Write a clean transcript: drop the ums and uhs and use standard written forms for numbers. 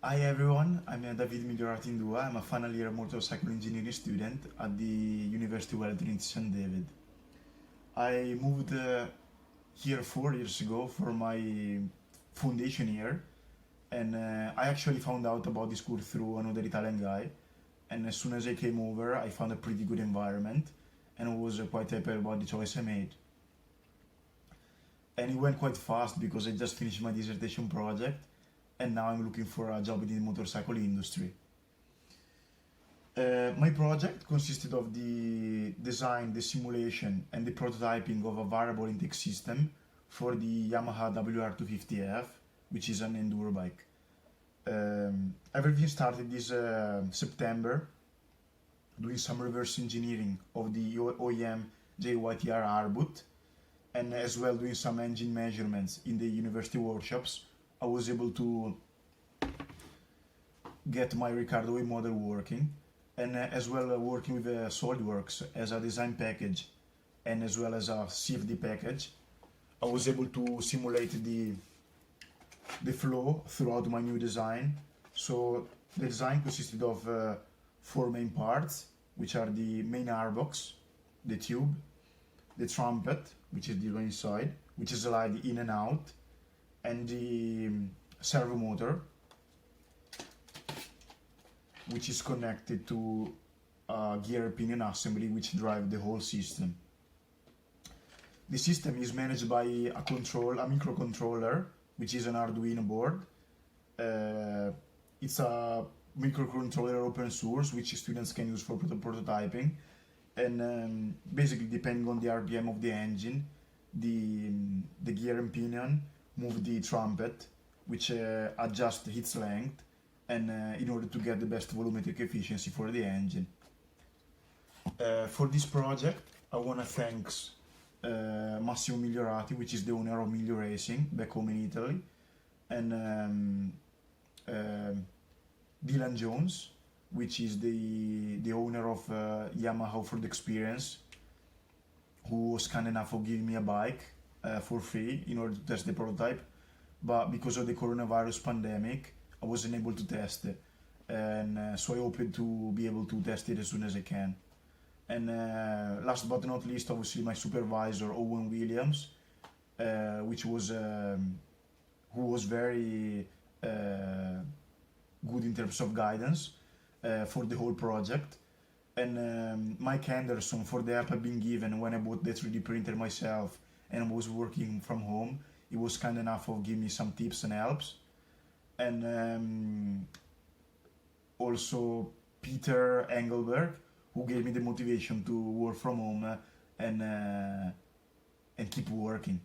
Hi everyone, I'm David Migliorati Indua. I'm a final year motorcycle engineering student at the University of Wellington St. David. I moved here 4 years ago for my foundation year, and I actually found out about this school through another Italian guy. And as soon as I came over, I found a pretty good environment, and I was quite happy about the choice I made. And it went quite fast because I just finished my dissertation project, and now I'm looking for a job in the motorcycle industry. My project consisted of the design, the simulation, and the prototyping of a variable intake system for the Yamaha WR250F, which is an enduro bike. Everything started this September, doing some reverse engineering of the OEM JYTR Arbut, and as well doing some engine measurements in the university workshops. I was able to get my Ricardo A model working, and as well working with SolidWorks as a design package and as well as a CFD package. I was able to simulate the flow throughout my new design. So the design consisted of four main parts, which are the main airbox, the tube, the trumpet, which is the one inside, which is slide in and out, and the servo motor, which is connected to a gear pinion assembly which drive the whole system. The system is managed by a microcontroller, which is an Arduino board. It's a microcontroller open source which students can use for prototyping, and basically depending on the RPM of the engine, the gear and pinion move the trumpet, which adjusts its length, and in order to get the best volumetric efficiency for the engine. For this project, I want to thank Massimo Migliorati, which is the owner of Miglio Racing back home in Italy, and Dylan Jones, which is the owner of Yamaha Off-Road Experience, who was kind enough of giving me a bike for free in order to test the prototype. But because of the coronavirus pandemic, I wasn't able to test it, and so I hope to be able to test it as soon as I can. And last but not least, obviously my supervisor Owen Williams, who was very good in terms of guidance for the whole project, and Mike Anderson for the help I've been given when I bought the 3D printer myself and was working from home. He was kind enough of giving me some tips and helps, and also Peter Engelberg, who gave me the motivation to work from home and keep working.